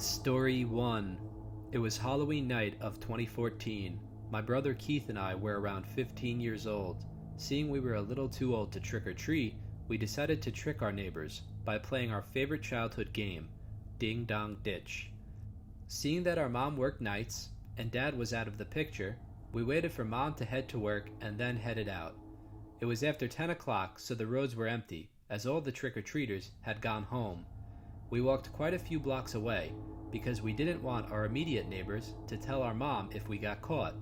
Story 1. It was Halloween night of 2014. My brother Keith and I were around 15 years old. Seeing we were a little too old to trick or treat, we decided to trick our neighbors by playing our favorite childhood game, Ding Dong Ditch. Seeing that our mom worked nights and dad was out of the picture, we waited for mom to head to work and then headed out. It was after 10 o'clock, so the roads were empty, as all the trick-or-treaters had gone home. We walked quite a few blocks away, because we didn't want our immediate neighbors to tell our mom if we got caught.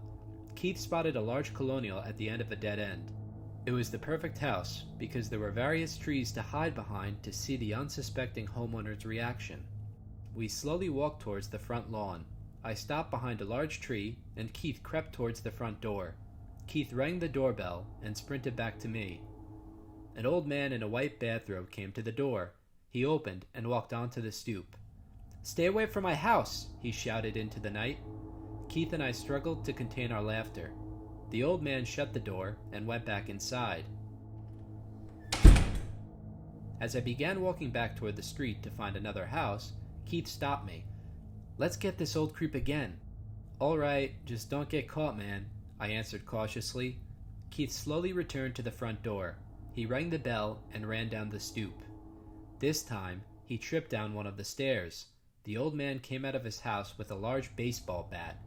Keith spotted a large colonial at the end of a dead end. It was the perfect house, because there were various trees to hide behind to see the unsuspecting homeowner's reaction. We slowly walked towards the front lawn. I stopped behind a large tree, and Keith crept towards the front door. Keith rang the doorbell and sprinted back to me. An old man in a white bathrobe came to the door. He opened and walked onto the stoop. "Stay away from my house!" he shouted into the night. Keith and I struggled to contain our laughter. The old man shut the door and went back inside. As I began walking back toward the street to find another house, Keith stopped me. "Let's get this old creep again." "All right, just don't get caught, man," I answered cautiously. Keith slowly returned to the front door. He rang the bell and ran down the stoop. This time, he tripped down one of the stairs. The old man came out of his house with a large baseball bat.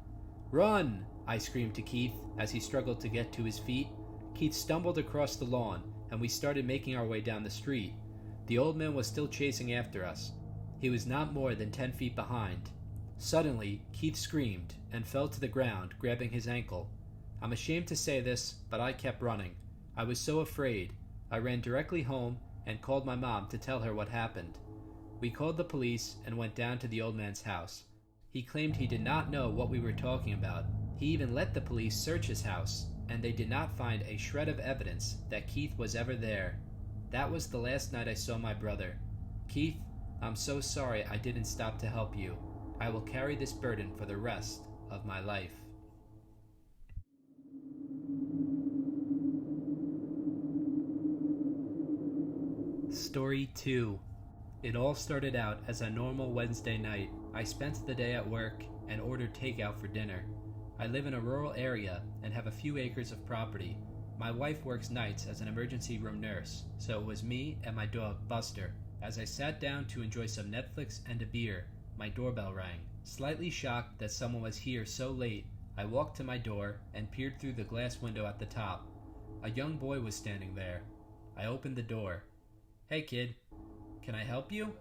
"Run!" I screamed to Keith as he struggled to get to his feet. Keith stumbled across the lawn, and we started making our way down the street. The old man was still chasing after us. He was not more than 10 feet behind. Suddenly, Keith screamed and fell to the ground, grabbing his ankle. I'm ashamed to say this, but I kept running. I was so afraid. I ran directly home and called my mom to tell her what happened. We called the police and went down to the old man's house. He claimed he did not know what we were talking about. He even let the police search his house, and they did not find a shred of evidence that Keith was ever there. That was the last night I saw my brother. Keith, I'm so sorry I didn't stop to help you. I will carry this burden for the rest of my life. Story 2. It all started out as a normal Wednesday night. I spent the day at work and ordered takeout for dinner. I live in a rural area and have a few acres of property. My wife works nights as an emergency room nurse, so it was me and my dog, Buster. As I sat down to enjoy some Netflix and a beer, my doorbell rang. Slightly shocked that someone was here so late, I walked to my door and peered through the glass window at the top. A young boy was standing there. I opened the door. "Hey kid, can I help you?"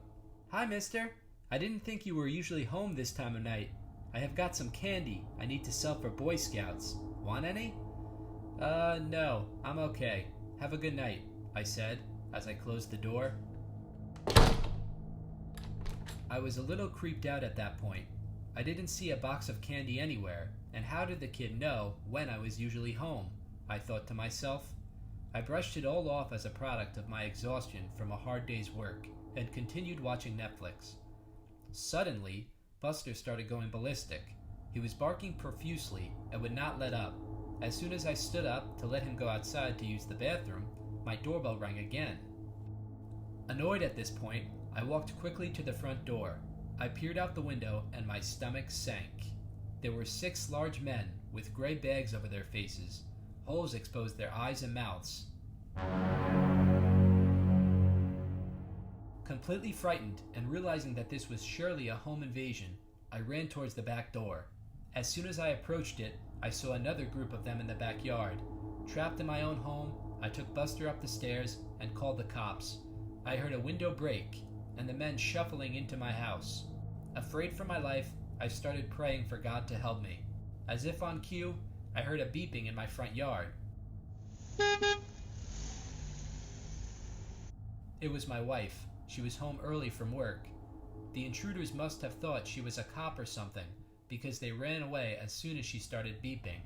"Hi mister, I didn't think you were usually home this time of night. I have got some candy I need to sell for Boy Scouts. Want any?" No, I'm okay. Have a good night," I said as I closed the door. I was a little creeped out at that point. I didn't see a box of candy anywhere, and how did the kid know when I was usually home? I thought to myself. I brushed it all off as a product of my exhaustion from a hard day's work and continued watching Netflix. Suddenly, Buster started going ballistic. He was barking profusely and would not let up. As soon as I stood up to let him go outside to use the bathroom, my doorbell rang again. Annoyed at this point, I walked quickly to the front door. I peered out the window and my stomach sank. There were 6 large men with gray bags over their faces. Holes exposed their eyes and mouths. Completely frightened and realizing that this was surely a home invasion, I ran towards the back door. As soon as I approached it, I saw another group of them in the backyard. Trapped in my own home, I took Buster up the stairs and called the cops. I heard a window break and the men shuffling into my house. Afraid for my life, I started praying for God to help me. As if on cue, I heard a beeping in my front yard. It was my wife. She was home early from work. The intruders must have thought she was a cop or something, because they ran away as soon as she started beeping.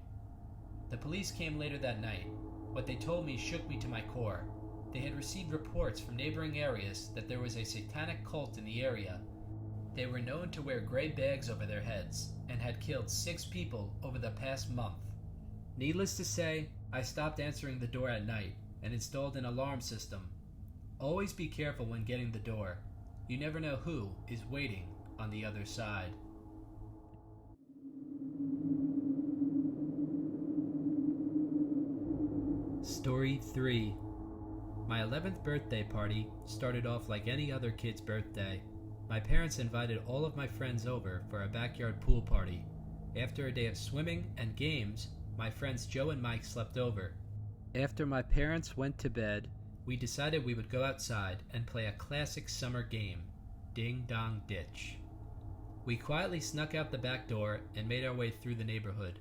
The police came later that night. What they told me shook me to my core. They had received reports from neighboring areas that there was a satanic cult in the area. They were known to wear gray bags over their heads and had killed 6 people over the past month. Needless to say, I stopped answering the door at night and installed an alarm system. Always be careful when getting the door. You never know who is waiting on the other side. Story 3. My 11th birthday party started off like any other kid's birthday. My parents invited all of my friends over for a backyard pool party. After a day of swimming and games, my friends Joe and Mike slept over. After my parents went to bed, we decided we would go outside and play a classic summer game, Ding Dong Ditch. We quietly snuck out the back door and made our way through the neighborhood.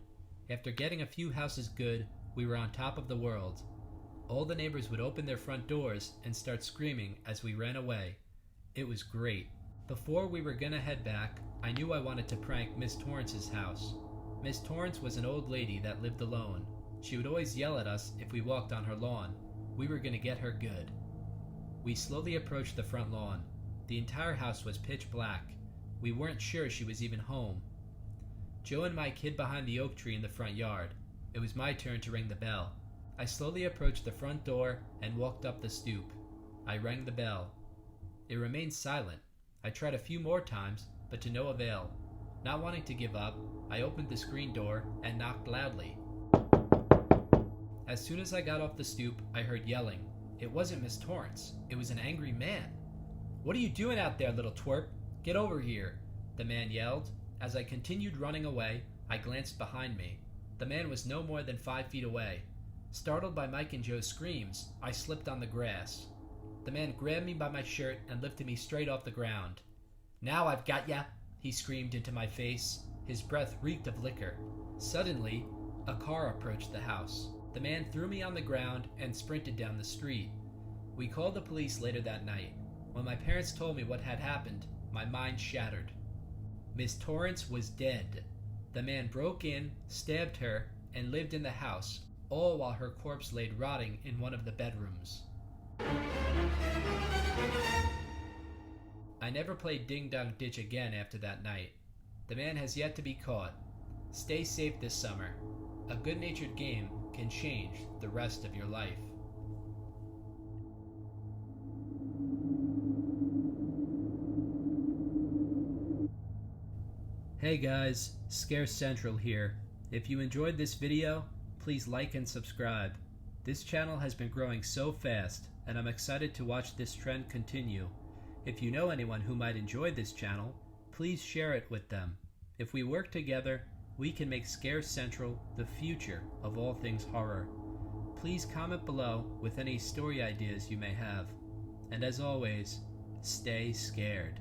After getting a few houses good, we were on top of the world. All the neighbors would open their front doors and start screaming as we ran away. It was great. Before we were gonna head back, I knew I wanted to prank Miss Torrance's house. Miss Torrance was an old lady that lived alone. She would always yell at us if we walked on her lawn. We were gonna get her good. We slowly approached the front lawn. The entire house was pitch black. We weren't sure she was even home. Joe and Mike hid behind the oak tree in the front yard. It was my turn to ring the bell. I slowly approached the front door and walked up the stoop. I rang the bell. It remained silent. I tried a few more times, but to no avail. Not wanting to give up, I opened the screen door and knocked loudly. As soon as I got off the stoop, I heard yelling. It wasn't Miss Torrance. It was an angry man. "What are you doing out there, little twerp? Get over here," the man yelled. As I continued running away, I glanced behind me. The man was no more than 5 feet away. Startled by Mike and Joe's screams, I slipped on the grass. The man grabbed me by my shirt and lifted me straight off the ground. "Now I've got ya," he screamed into my face. His breath reeked of liquor. Suddenly, a car approached the house. The man threw me on the ground and sprinted down the street. We called the police later that night. When my parents told me what had happened, my mind shattered. Miss Torrance was dead. The man broke in, stabbed her, and lived in the house, all while her corpse laid rotting in one of the bedrooms. I never played Ding Dong Ditch again after that night. The man has yet to be caught. Stay safe this summer. A good-natured game can change the rest of your life. Hey guys, Scare Central here. If you enjoyed this video, please like and subscribe. This channel has been growing so fast, and I'm excited to watch this trend continue. If you know anyone who might enjoy this channel, please share it with them. If we work together, we can make Scare Central the future of all things horror. Please comment below with any story ideas you may have. And as always, stay scared.